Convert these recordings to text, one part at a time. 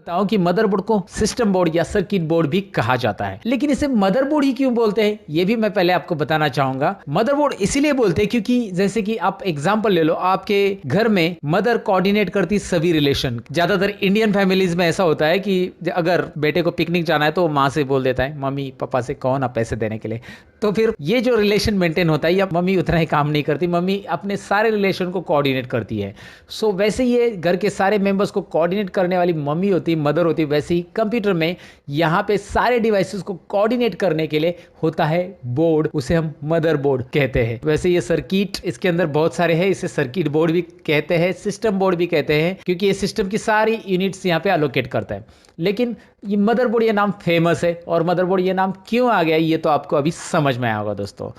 बताऊं कि मदरबोर्ड को सिस्टम बोर्ड या सर्किट बोर्ड भी कहा जाता है, लेकिन इसे मदरबोर्ड ही क्यों बोलते हैं ये भी मैं पहले आपको बताना चाहूंगा। मदरबोर्ड इसीलिए बोलते हैं क्योंकि जैसे कि आप एग्जांपल ले लो, आपके घर में मदर कोऑर्डिनेट करती सभी रिलेशन। ज्यादातर इंडियन फैमिलीज में ऐसा होता है कि अगर बेटे को पिकनिक जाना है तो माँ से बोल देता है मम्मी पापा से कौन आप पैसे देने के लिए, तो फिर ये जो रिलेशन मेंटेन होता है या मम्मी उतना ही काम नहीं करती, मम्मी अपने सारे रिलेशन को कोऑर्डिनेट करती है। सो वैसे ये घर के सारे मेंबर्स को कोऑर्डिनेट करने वाली मम्मी होती, मदर होती, वैसे ही कंप्यूटर में यहाँ पे सारे डिवाइसेस को कोऑर्डिनेट करने के लिए होता है बोर्ड, उसे हम मदरबोर्ड कहते हैं। वैसे ये सर्किट इसके अंदर बहुत सारे हैं, इसे सर्किट बोर्ड भी कहते हैं, सिस्टम बोर्ड भी कहते हैं, क्योंकि ये सिस्टम की सारी यूनिट्स यहाँ पे एलोकेट करता है। लेकिन ये मदरबोर्ड ये नाम फेमस है, और मदरबोर्ड ये नाम क्यों आ गया ये तो आपको अभी समझ में आया होगा दोस्तों।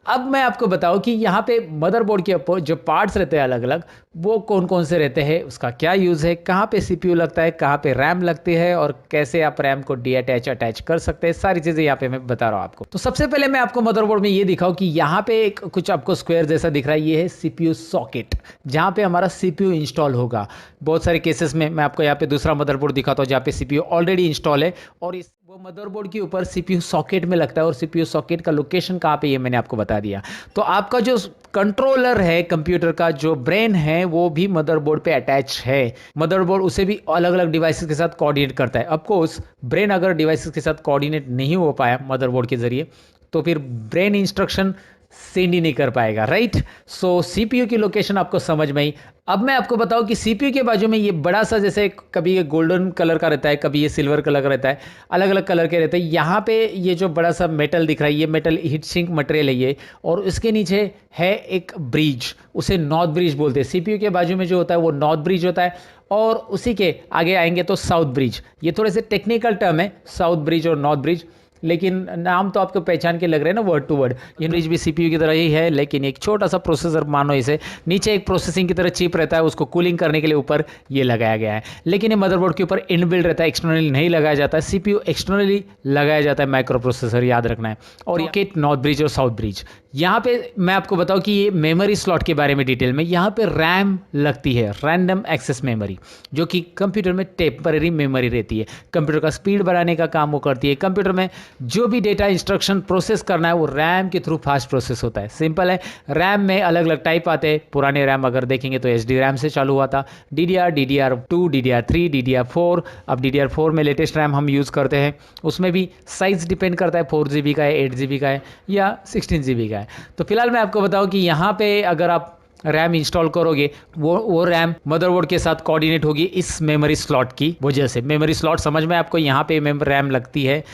अब मैं आपको बताऊं कि यहाँ पे मदरबोर्ड के ऊपर जो पार्ट्स रहते हैं अलग अलग, वो कौन कौन से रहते हैं, उसका क्या यूज़ है, कहाँ पे सीपीयू लगता है, कहाँ पे रैम लगती है, और कैसे आप रैम को अटैच कर सकते हैं, सारी चीज़ें यहाँ पे मैं बता रहा हूँ आपको। तो सबसे पहले मैं आपको मदरबोर्ड में ये दिखाऊं कि यहाँ पे एक कुछ आपको स्क्वायर जैसा दिख रहा है, ये है सीपीयू सॉकेट, जहाँ पे हमारा सीपीयू इंस्टॉल होगा। बहुत सारे केसेस में मैं आपको यहाँ पे दूसरा मदरबोर्ड दिखाता हूँ जहाँ पे सीपीयू ऑलरेडी इंस्टॉल है, और वो मदरबोर्ड के ऊपर सीपीयू सॉकेट में लगता है, और सीपीयू सॉकेट का लोकेशन कहाँ पे ये मैंने आपको बता दिया। तो आपका जो कंट्रोलर है कंप्यूटर का, जो ब्रेन है, वो भी मदरबोर्ड पे अटैच है। मदरबोर्ड उसे भी अलग अलग डिवाइसेस के साथ कोऑर्डिनेट करता है। ऑफकोर्स ब्रेन अगर डिवाइसेस के साथ कोऑर्डिनेट नहीं हो पाया मदरबोर्ड के जरिए, तो फिर ब्रेन इंस्ट्रक्शन सेंड ही नहीं कर पाएगा, राइट। सो सीपीयू की लोकेशन आपको समझ में आई। अब मैं आपको बताऊं कि सीपीयू के बाजू में ये बड़ा सा, जैसे कभी ये गोल्डन कलर का रहता है, कभी ये सिल्वर कलर का रहता है, अलग अलग कलर के रहते हैं। यहाँ पे ये जो बड़ा सा मेटल दिख रहा है, ये मेटल हीट सिंक मटेरियल है ये, और इसके नीचे है एक ब्रिज, उसे नॉर्थ ब्रिज बोलते हैं। सीपीयू के बाजू में जो होता है वो नॉर्थ ब्रिज होता है, और उसी के आगे आएंगे तो साउथ ब्रिज। ये थोड़े से टेक्निकल टर्म है, साउथ ब्रिज और नॉर्थ ब्रिज, लेकिन नाम तो आपको पहचान के लग रहे हैं ना, वर्ड टू वर्ड। ये ब्रिज भी सीपीयू की तरह ही है, लेकिन एक छोटा सा प्रोसेसर मानो इसे, नीचे एक प्रोसेसिंग की तरह चिप रहता है, उसको कूलिंग करने के लिए ऊपर ये लगाया गया है। लेकिन ये मदरबोर्ड के ऊपर इनबिल्ट रहता है, एक्सटर्नली नहीं लगाया जाता है। सीपीयू एक्सटर्नली लगाया जाता है, माइक्रो प्रोसेसर, याद रखना है। और ये नॉर्थ ब्रिज और साउथ ब्रिज। यहाँ पे मैं आपको बताऊँ कि ये मेमोरी स्लॉट के बारे में डिटेल में, यहाँ पे रैम लगती है, रैंडम एक्सेस मेमोरी, जो कि कंप्यूटर में टेम्पररी मेमोरी रहती है। कंप्यूटर का स्पीड बढ़ाने का काम वो करती है। कंप्यूटर में जो भी डेटा इंस्ट्रक्शन प्रोसेस करना है वो रैम के थ्रू फास्ट प्रोसेस होता है। सिंपल है। रैम में अलग अलग टाइप आते हैं। पुराने रैम अगर देखेंगे तो एचडी रैम से चालू हुआ था, DDR, DDR2, DDR3, DDR4। अब DDR4 में लेटेस्ट रैम हम यूज़ करते हैं। उसमें भी साइज डिपेंड करता है, 4GB का है, 8GB का है, या 16GB का है। तो फिलहाल मैं आपको बताऊं कि यहाँ पे अगर आप रैम इंस्टॉल करोगे, वो रैम मदरबोर्ड के साथ कोऑर्डिनेट होगी इस मेमोरी स्लॉट की वजह से। मेमोरी स्लॉट समझ में आपको, यहाँ पे रैम लगती है।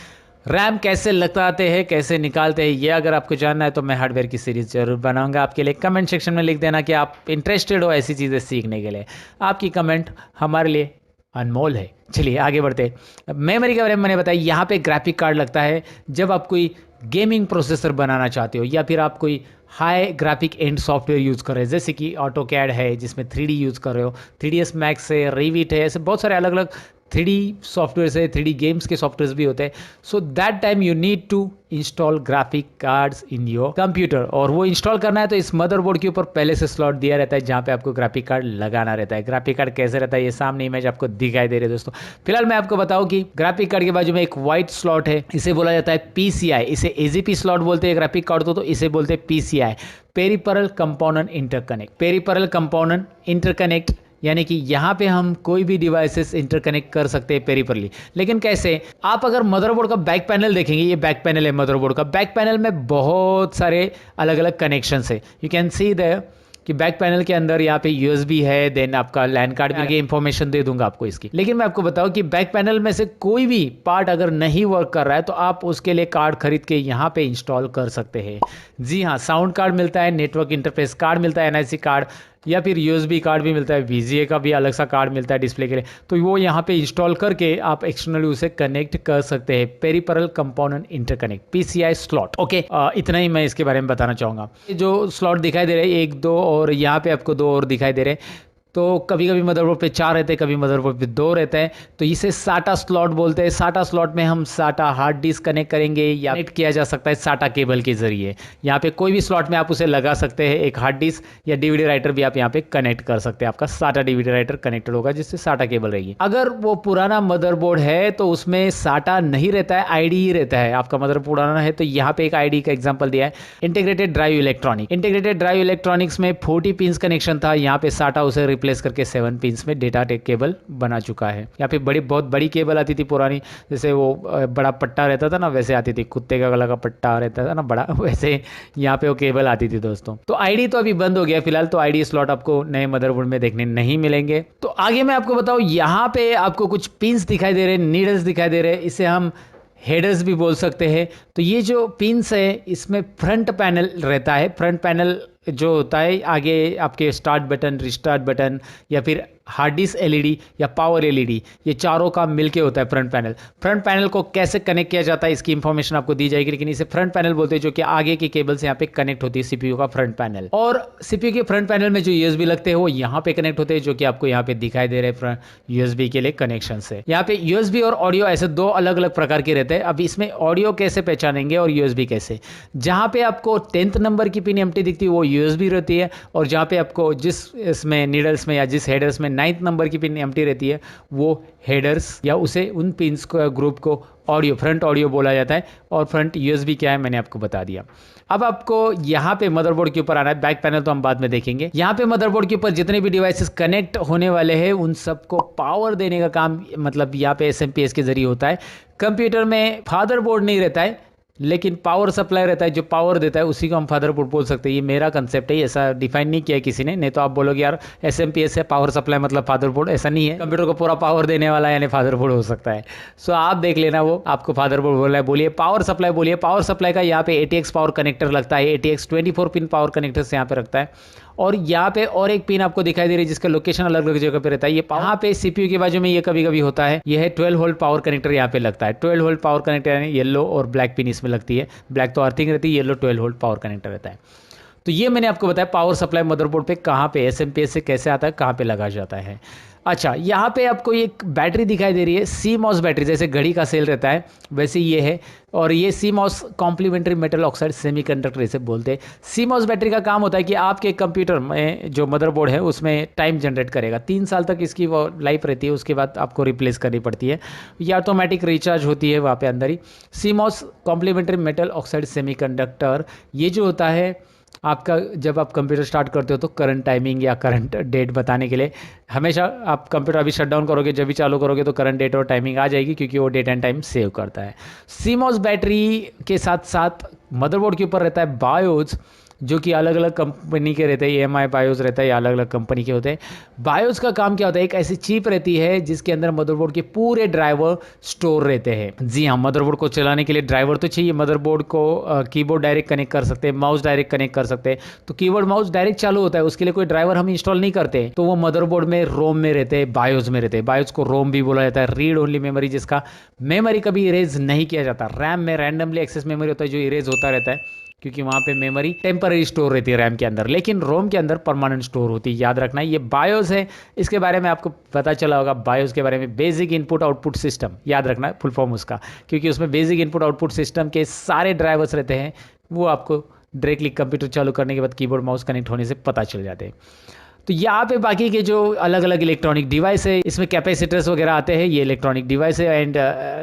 रैम कैसे लगाते हैं, कैसे निकालते हैं, ये अगर आपको जानना है तो मैं हार्डवेयर की सीरीज जरूर बनाऊंगा आपके लिए। कमेंट सेक्शन में लिख देना कि आप इंटरेस्टेड हो ऐसी चीज़ें सीखने के लिए। आपकी कमेंट हमारे लिए अनमोल है। चलिए आगे बढ़ते हैं। मेमोरी के बारे में मैंने बताया, यहाँ पे ग्राफिक कार्ड लगता है जब आप कोई गेमिंग प्रोसेसर बनाना चाहते हो, या फिर आप कोई high graphic and software use कर रहे हैं, जैसे कि ऑटोकैड है जिसमें 3D यूज़ कर रहे हो, 3ds Max है, Revit है, ऐसे बहुत सारे अलग अलग 3D सॉफ्टवेयर है, 3D गेम्स के सॉफ्टवेयर भी होते हैं। So that time you need to install graphic cards in your computer, और वो इंस्टॉल करना है तो इस मदरबोर्ड के ऊपर पहले से स्लॉट दिया रहता है जहाँ पे आपको ग्राफिक कार्ड लगाना रहता है। ग्राफिक कार्ड कैसे रहता है, ये सामने इमेज आपको दिखाई दे रही है दोस्तों। फिलहाल मैं आपको बताऊं कि ग्राफिक कार्ड के बाजू में एक व्हाइट स्लॉट है, इसे बोला जाता है PCI। इसे AGP स्लॉट बोलते हैं ग्राफिक कार्ड तो इसे बोलते हैं PCI, peripheral component interconnect. Peripheral component interconnect यानी कि यहाँ पे हम कोई भी डिवाइसेस इंटरकनेक्ट कर सकते हैं पेरिफेरली। लेकिन कैसे, आप अगर मदरबोर्ड का बैक पैनल देखेंगे, ये बैक पैनल है मदरबोर्ड का, बैक पैनल में बहुत सारे अलग अलग कनेक्शंस है। यू कैन सी द कि बैक पैनल के अंदर यहाँ पे USB है, देन आपका लैन कार्ड भी, आगे इंफॉर्मेशन दे दूंगा आपको इसकी। लेकिन मैं आपको बताऊं कि बैक पैनल में से कोई भी पार्ट अगर नहीं वर्क कर रहा है तो आप उसके लिए कार्ड खरीद के यहाँ पे इंस्टॉल कर सकते हैं। जी हाँ, साउंड कार्ड मिलता है, नेटवर्क इंटरफेस कार्ड मिलता है, NIC कार्ड, या फिर USB कार्ड भी मिलता है, VGA का भी अलग सा कार्ड मिलता है डिस्प्ले के लिए। तो वो यहाँ पे इंस्टॉल करके आप एक्सटर्नली उसे कनेक्ट कर सकते हैं। Peripheral component interconnect, PCI slot. Okay, इतना ही मैं इसके बारे में बताना चाहूँगा। जो स्लॉट दिखाई दे रहे हैं 1 2, और यहाँ पे आपको 2 और दिखाई दे रहे हैं। तो कभी कभी मदरबोर्ड पे 4 रहते हैं, कभी मदरबोर्ड पे 2 रहते हैं। तो इसे साटा स्लॉट बोलते हैं। साटा स्लॉट में हम साटा हार्ड डिस्क कनेक्ट करेंगे या कनेक्ट किया जा सकता है साटा केबल के जरिए। यहाँ पे कोई भी स्लॉट में आप उसे लगा सकते हैं, एक हार्ड डिस्क या डीवीडी राइटर भी आप यहाँ पे कनेक्ट कर सकते हैं। आपका साटा डीवीडी राइटर कनेक्टेड होगा जिससे साटा केबल रहेगी। अगर वो पुराना मदरबोर्ड है तो उसमें साटा नहीं रहता है, आईडी ही रहता है। आपका मदरबोर्ड पुराना है तो यहाँ पे एक आईडी का एग्जाम्पल दिया है, integrated drive electronic. Integrated drive electronics में 40 पिंस कनेक्शन था, यहाँ पे साटा उसे रिप्लेस करके 7 पिंस में डेटा केबल बना चुका है। यहाँ पे बहुत बड़ी केबल आती थी पुरानी, जैसे वो बड़ा पट्टा रहता था ना वैसे आती थी, कुत्ते का गला का पट्टा रहता था ना बड़ा, वैसे यहाँ पे वो केबल आती थी दोस्तों। तो आईडी तो अभी बंद हो गया फिलहाल, तो आईडी स्लॉट आपको नए मदरबोर्ड में देखने नहीं मिलेंगे। तो आगे मैं आपको बताऊँ, यहाँ पे आपको कुछ पिंस दिखाई दे रहे हैं, नीडल्स दिखाई दे रहे हैं, इसे हम हेडर्स भी बोल सकते हैं। तो ये जो पिंस है इसमें फ्रंट पैनल रहता है। फ्रंट पैनल जो होता है आगे आपके स्टार्ट बटन, रिस्टार्ट बटन या फिर हार्ड डिस्क एलईडी या पावर एलईडी, ये चारों का मिलके होता है फ्रंट पैनल। फ्रंट पैनल को कैसे कनेक्ट किया जाता है इसकी इंफॉर्मेशन आपको दी जाएगी, लेकिन इसे फ्रंट पैनल बोलते हैं जो कि आगे की केबल से यहाँ पे कनेक्ट होती है सीपीयू का फ्रंट पैनल। और सीपीयू के फ्रंट पैनल में जो यूएसबी लगते हैं वो यहाँ पे कनेक्ट होते हैं, जो कि आपको यहाँ पे दिखाई दे रहे हैं यूएसबी के लिए कनेक्शन से। यहाँ पे यूएसबी और ऑडियो ऐसे 2 अलग अलग प्रकार के रहते हैं। अब इसमें ऑडियो कैसे पहचानेंगे और यूएसबी कैसे, जहाँ पे आपको 10th नंबर की पिन एम्प्टी दिखती है वो यूएसबी रहती है, और जहाँ पे आपको जिस इसमें नीडल्स में या जिस हेडर्स में 9th नंबर की पिन एम्प्टी रहती है वो हेडर्स या उसे उन पिंस को ग्रुप को ऑडियो, फ्रंट ऑडियो बोला जाता है। और फ्रंट यूएसबी क्या है मैंने आपको बता दिया। अब आपको यहाँ पे मदरबोर्ड के ऊपर आना है, बैक पैनल तो हम बाद में देखेंगे। यहाँ पे मदरबोर्ड के ऊपर जितने भी डिवाइसेस कनेक्ट होने वाले हैं उन सबको पावर देने का काम मतलब यहाँ पे एसएमपीएस के जरिए होता है। कंप्यूटर में फादरबोर्ड नहीं रहता है लेकिन पावर सप्लाई रहता है, जो पावर देता है उसी को हम फादरबोर्ड बोल सकते हैं। ये मेरा कंसेप्ट है, ऐसा डिफाइन नहीं किया है किसी ने, नहीं तो आप बोलोगे यार एसएमपीएस है पावर सप्लाई मतलब फादरबोर्ड, ऐसा नहीं है। कंप्यूटर को पूरा पावर देने वाला यानी फादरबोर्ड हो सकता है। सो आप देख लेना वो आपको फादरबोर्ड बोल रहा है, बोलिए पावर सप्लाई बोलिए। पावर सप्लाई का यहाँ पे ATX पावर कनेक्टर लगता है, ATX 24 पिन पावर कनेक्टर से यहाँ पे रखता है। और यहाँ पे और एक पिन आपको दिखाई दे रही है जिसका लोकेशन अलग अलग जगह पे रहता है। ये यहाँ पे सीपीयू के बाजू में ये कभी कभी होता है, ये है 12 वोल्ट पावर कनेक्टर यहाँ पे लगता है। 12 वोल्ट पावर कनेक्टर यानी येलो और ब्लैक पिन इसमें लगती है, ब्लैक तो अर्थिंग रहती है, येलो 12 वोल्ट पावर कनेक्टर रहता है। तो ये मैंने आपको बताया पावर सप्लाई मदरबोर्ड पे कहाँ पे एसएमपीएस से कैसे आता है, कहाँ पे लगा जाता है। अच्छा, यहाँ पे आपको एक बैटरी दिखाई दे रही है, CMOS बैटरी, जैसे घड़ी का सेल रहता है वैसे ये है। और ये CMOS complementary metal oxide semiconductor इसे बोलते हैं। CMOS बैटरी का काम होता है कि आपके कंप्यूटर में जो मदरबोर्ड है उसमें टाइम जनरेट करेगा। 3 साल तक इसकी वो लाइफ रहती है, उसके बाद आपको रिप्लेस करनी पड़ती है, ये ऑटोमेटिक रिचार्ज होती है वहाँ पे अंदर ही। CMOS complementary metal oxide semiconductor ये जो होता है आपका, जब आप कंप्यूटर स्टार्ट करते हो तो करंट टाइमिंग या करंट डेट बताने के लिए हमेशा आप कंप्यूटर अभी शट डाउन करोगे जब भी चालू करोगे तो करंट डेट और टाइमिंग आ जाएगी, क्योंकि वो डेट एंड टाइम सेव करता है। CMOS बैटरी के साथ साथ मदरबोर्ड के ऊपर रहता है बायोस, जो कि अलग अलग कंपनी के रहते हैं। EMI बायोस रहता है या अलग अलग कंपनी के होते हैं। बायोस का काम क्या होता है, एक ऐसी चिप रहती है जिसके अंदर मदरबोर्ड के पूरे ड्राइवर स्टोर रहते हैं। जी हाँ, मदरबोर्ड को चलाने के लिए ड्राइवर तो चाहिए। मदरबोर्ड को कीबोर्ड डायरेक्ट कनेक्ट कर सकते हैं, माउस डायरेक्ट कनेक्ट कर सकते हैं। तो कीबोर्ड माउस डायरेक्ट चालू होता है, उसके लिए कोई ड्राइवर हम इंस्टॉल नहीं करते, तो वो मदरबोर्ड में रोम में रहते हैं, बायोस में रहते हैं। बायोस को रोम भी बोला जाता है, रीड ओनली मेमोरी, जिसका मेमोरी कभी इरेज नहीं किया जाता। रैम में रैंडमली एक्सेस मेमोरी होता है जो इरेज होता रहता है, क्योंकि वहाँ पे मेमोरी टेम्पररी स्टोर रहती है रैम के अंदर, लेकिन रोम के अंदर परमानेंट स्टोर होती है। याद रखना ये बायोस है, इसके बारे में आपको पता चला होगा। बायोस के बारे में बेसिक इनपुट आउटपुट सिस्टम, याद रखना फुल फॉर्म उसका, क्योंकि उसमें बेसिक इनपुट आउटपुट सिस्टम के सारे ड्राइवर्स रहते हैं, वो आपको डायरेक्टली कंप्यूटर चालू करने के बाद कीबोर्ड माउस कनेक्ट होने से पता चल जाते हैं। तो यहाँ पे बाकी के जो अलग अलग इलेक्ट्रॉनिक डिवाइस है, इसमें कैपेसिटर्स वगैरह आते हैं, ये इलेक्ट्रॉनिक डिवाइस है and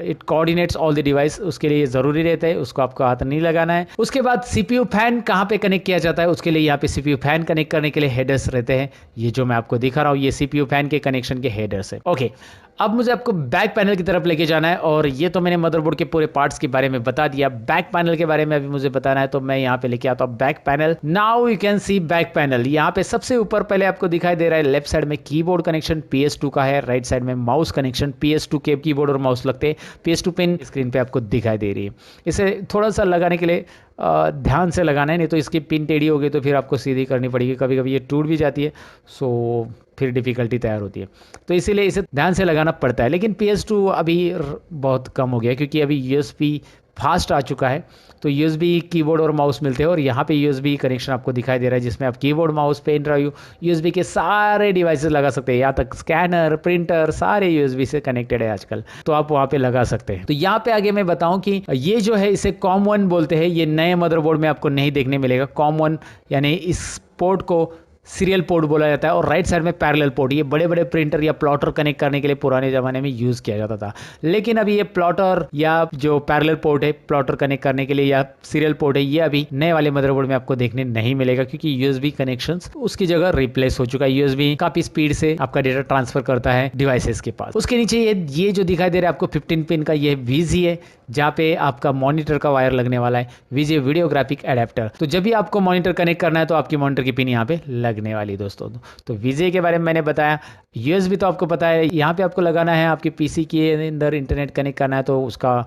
it coordinates all the device, उसके लिए ज़रूरी रहता है, उसको आपको हाथ नहीं लगाना है। उसके बाद CPU फैन कहाँ पे कनेक्ट किया जाता है, उसके लिए यहाँ पे CPU फैन कनेक्ट करने के लिए हेडर्स रहते हैं। ये जो मैं आपको दिखा रहा हूँ ये CPU फैन के कनेक्शन के हेडर्स है। ओके, अब मुझे आपको बैक पैनल की तरफ लेके जाना है, और ये तो मैंने मदरबोर्ड के पूरे पार्ट्स के बारे में बता दिया। बैक पैनल के बारे में अभी मुझे बताना है, तो मैं यहाँ पे लेके आता हूँ back panel. Now you can see back panel. यहाँ पे सबसे ऊपर पहले आपको दिखाई दे रहा है लेफ्ट साइड में कीबोर्ड कनेक्शन PS2 का है, राइट साइड में माउस कनेक्शन। PS2 के कीबोर्ड और माउस लगते हैं, PS2 पिन स्क्रीन पे आपको दिखाई दे रही है। इसे थोड़ा सा लगाने के लिए ध्यान से लगाना है, नहीं तो इसकी पिन टेढ़ी हो गई तो फिर आपको सीधी करनी पड़ेगी, कभी कभी ये टूट भी जाती है, सो फिर डिफ़िकल्टी तैयार होती है, तो इसीलिए इसे ध्यान से लगाना पड़ता है। लेकिन PS2 अभी बहुत कम हो गया, क्योंकि अभी USB फास्ट आ चुका है। तो यूएसबी कीबोर्ड और माउस मिलते हैं और यहाँ पे यूएसबी कनेक्शन आपको दिखाई दे रहा है, जिसमें आप keyboard, mouse, pen drive, USB के सारे डिवाइसेस लगा सकते हैं। यहाँ तक स्कैनर, प्रिंटर सारे यूएसबी से कनेक्टेड है आजकल, तो आप वहाँ पे लगा सकते हैं। तो यहाँ पे आगे मैं बताऊँ कि ये जो है इसे COM1 बोलते हैं। ये नए मदरबोर्ड में आपको नहीं देखने मिलेगा। COM1 यानी इस पोर्ट को सीरियल पोर्ट बोला जाता है और राइट साइड में पैरेलल पोर्ट। ये बड़े बड़े प्रिंटर या प्लॉटर कनेक्ट करने के लिए पुराने ज़माने में यूज़ किया जाता था, लेकिन अभी ये प्लॉटर या जो पैरेलल पोर्ट है प्लॉटर कनेक्ट करने के लिए या सीरियल पोर्ट है, ये अभी नए वाले मदरबोर्ड में आपको देखने नहीं मिलेगा, क्योंकि यूएसबी कनेक्शंस उसकी जगह रिप्लेस हो चुका है। यूएसबी काफ़ी स्पीड से आपका डेटा ट्रांसफर करता है डिवाइसेस के पास। उसके नीचे ये जो दिखाई दे रहा है आपको 15 पिन का, ये VG है, जहाँ पे आपका मॉनिटर का वायर लगने वाला है। VG videographic adapter. तो जब भी आपको मॉनिटर कनेक्ट करना है तो आपकी मॉनिटर की पिन यहाँ पे लगने वाली है दोस्तों। तो VG के बारे में मैंने बताया। USB तो आपको पता है, यहाँ पे आपको लगाना है आपके PC के अंदर इंटरनेट कनेक्ट करना है तो उसका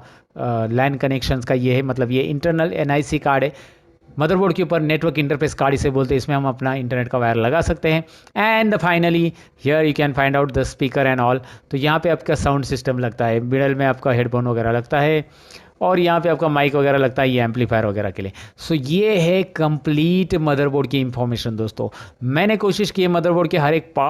लैन कनेक्शंस का ये है, मतलब ये इंटरनल NIC कार्ड है। मदरबोर्ड के ऊपर नेटवर्क इंटरफेस कार्ड इसे बोलते हैं, इसमें हम अपना इंटरनेट का वायर लगा सकते हैं। And finally here you can find out the speaker and all. तो यहाँ पे आपका साउंड सिस्टम लगता है, मिडल में आपका हेडफोन वगैरह लगता है और यहाँ पे आपका माइक वगैरह लगता है, ये एम्पलीफायर वगैरह के लिए। सो ये है कंप्लीट मदरबोर्ड की इंफॉर्मेशन दोस्तों। मैंने कोशिश की है मदरबोर्ड के हर एक पार्ट